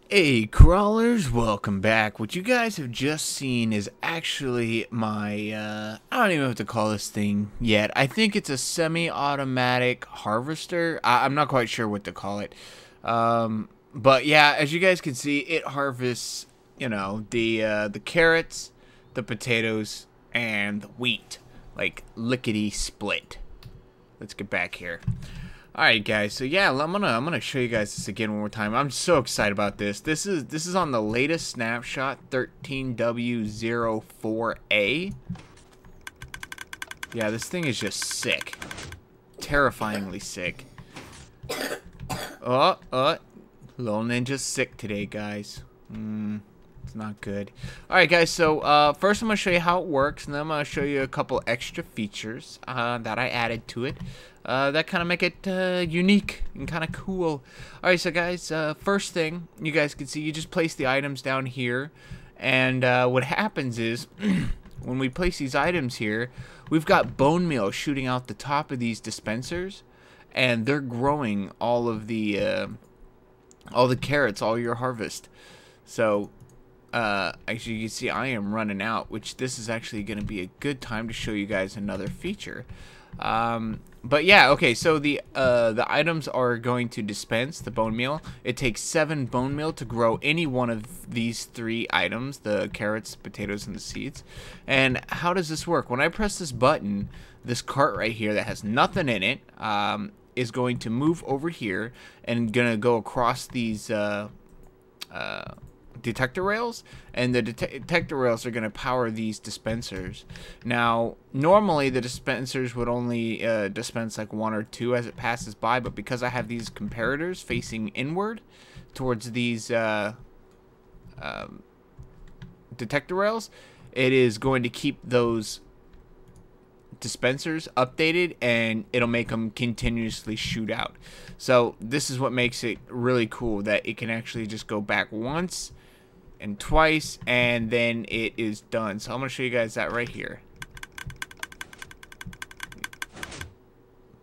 Hey crawlers, welcome back. What you guys have just seen is actually my, I don't even know what to call this thing yet. I think it's a semi-automatic harvester. I'm not quite sure what to call it. But yeah, as you guys can see, it harvests, you know, the carrots, the potatoes, and the wheat. Like, lickety split. Let's get back here. Alright guys, so yeah, I'm gonna show you guys this again one more time. I'm so excited about this. This is on the latest snapshot, 13W04A. Yeah, this thing is just sick. Terrifyingly sick. Little Ninja's sick today, guys. It's not good. Alright guys, so first I'm going to show you how it works, and then I'm going to show you a couple extra features that I added to it that kind of make it unique and kind of cool. Alright, so guys, first thing you guys can see, you just place the items down here, and what happens is when we place these items here, we've got bone meal shooting out the top of these dispensers, and they're growing all the carrots, all your harvest. So actually, you can see I am running out, which this is actually going to be a good time to show you guys another feature. But yeah, okay, so the items are going to dispense the bone meal. It takes 7 bone meal to grow any one of these 3 items, the carrots, potatoes, and the seeds. And how does this work? When I press this button, this cart right here that has nothing in it is going to move over here and gonna go across these detector rails, and the detector rails are going to power these dispensers. Now normally the dispensers would only dispense like 1 or 2 as it passes by, but because I have these comparators facing inward towards these detector rails, it is going to keep those dispensers updated, and it'll make them continuously shoot out. So this is what makes it really cool, that it can actually just go back once and twice, and then it is done. So I'm going to show you guys that right here.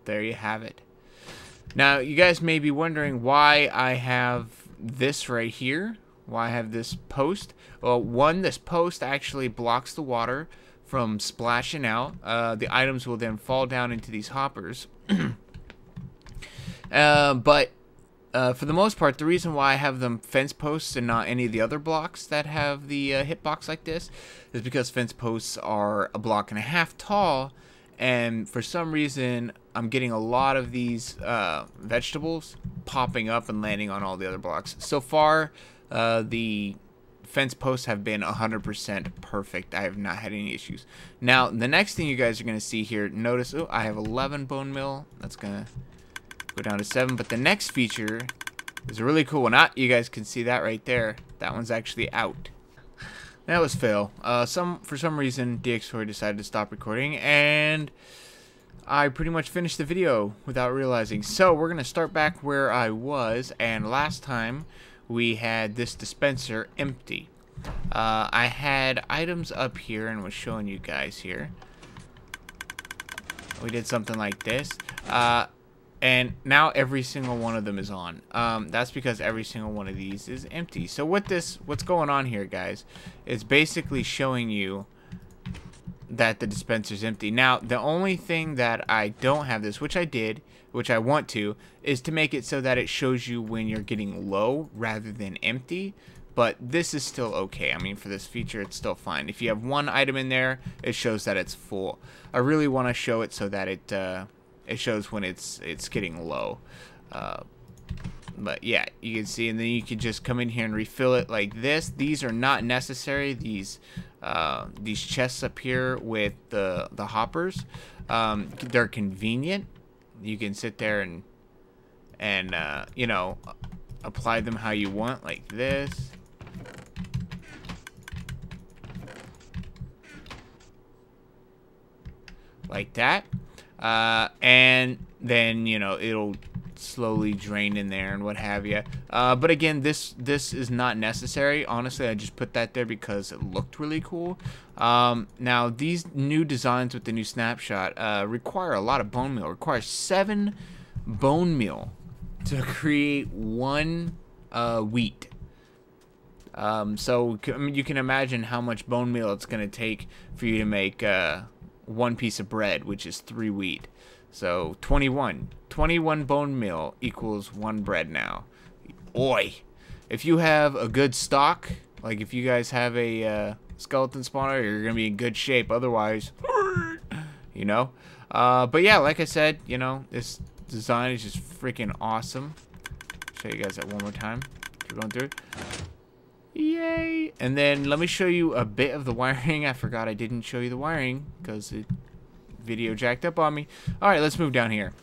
There you have it. Now you guys may be wondering why I have this right here, why I have this post. Well, one, this post actually blocks the water from splashing out. The items will then fall down into these hoppers. But for the most part, the reason why I have them fence posts and not any of the other blocks that have the hitbox like this is because fence posts are 1.5 blocks tall, and for some reason I'm getting a lot of these vegetables popping up and landing on all the other blocks. So far, the fence posts have been 100% perfect. I have not had any issues. Now, the next thing you guys are going to see here, notice, oh, I have 11 bone meal. That's going to go down to 7, but the next feature is a really cool one. You guys can see that right there. That one's actually out. That was fail. For some reason, DxToy decided to stop recording, and I pretty much finished the video without realizing. So we're gonna start back where I was, and last time we had this dispenser empty. I had items up here and was showing you guys here. We did something like this. And now every single one of them is on. That's because every single one of these is empty. So what's going on here, guys, is basically showing you that the dispenser's empty. Now, the only thing that I don't have this, which I did, which I want to, is to make it so that it shows you when you're getting low rather than empty. but this is still okay. I mean, for this feature, it's still fine. If you have one item in there, it shows that it's full. I really want to show it so that it shows when it's getting low. But yeah, you can see, and then you can just come in here and refill it like this. These are not necessary. These chests up here with the hoppers, they're convenient. You can sit there and you know, apply them how you want, like this. Like that. And then, you know, it'll slowly drain in there and what have you. But again, this is not necessary. Honestly, I just put that there because it looked really cool. Now, these new designs with the new snapshot require a lot of bone meal. Require 7 bone meal to create 1 wheat. So I mean, you can imagine how much bone meal it's going to take for you to make 1 piece of bread, which is 3 wheat. So 21 bone meal equals 1 bread now. Oi! If you have a good stock, like if you guys have a skeleton spawner, you're gonna be in good shape. Otherwise, you know. But yeah, like I said, you know, this design is just freaking awesome. Show you guys that one more time. Keep going through. Yay! And then let me show you a bit of the wiring. I forgot I didn't show you the wiring because it video jacked up on me. Alright, let's move down here.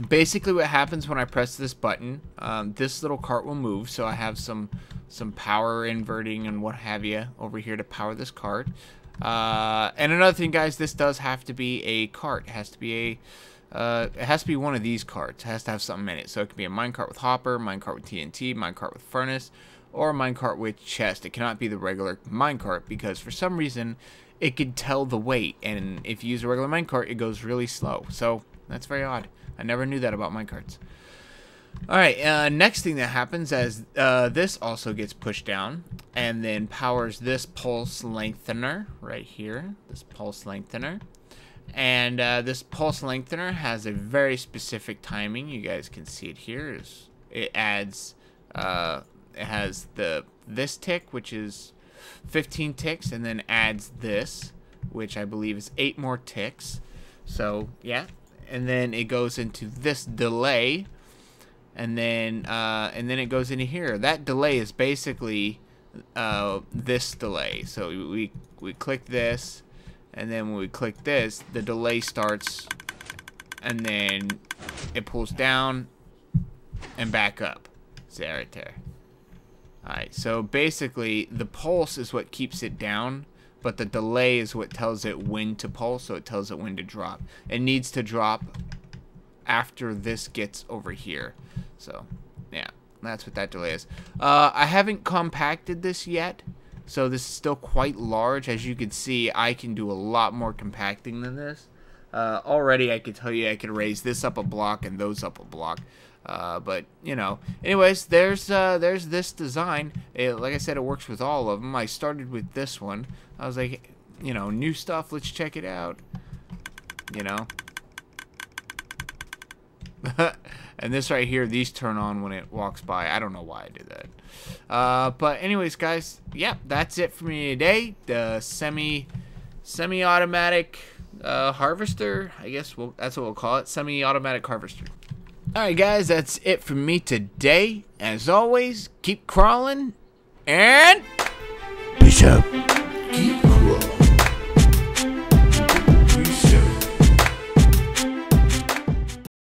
Basically what happens when I press this button, this little cart will move, so I have some power inverting and what have you over here to power this cart. And another thing, guys, this does have to be a cart. It has to be one of these carts. It has to have something in it. So it can be a minecart with hopper, minecart with TNT, minecart with furnace, or a minecart with chest. It cannot be the regular minecart because for some reason it could tell the weight, and if you use a regular minecart, it goes really slow. So that's very odd. I never knew that about minecarts. Alright, next thing that happens is this also gets pushed down and then powers this pulse lengthener right here. This pulse lengthener. And this pulse lengthener has a very specific timing. You guys can see it here. It adds, it has this tick, which is 15 ticks, and then adds this, which I believe is 8 more ticks. So yeah, and then it goes into this delay, and then it goes into here. That delay is basically this delay. So we click this, and then when we click this, the delay starts, and then it pulls down and back up. See that right there. Alright, so basically the pulse is what keeps it down, but the delay is what tells it when to pulse, so it tells it when to drop. It needs to drop after this gets over here. So, yeah, that's what that delay is. I haven't compacted this yet, so this is still quite large. As you can see, I can do a lot more compacting than this. Already I could tell you I could raise this up a block and those up a block. But, you know, anyways, there's this design. Like I said, it works with all of them. I started with this one. I was like, you know, new stuff, let's check it out. You know. And this right here, these turn on when it walks by. I don't know why I did that. But anyways, guys, yeah, that's it for me today. The semi-automatic harvester, I guess that's what we'll call it. Semi-automatic harvester. Alright guys, that's it from me today. As always, keep crawling and peace out.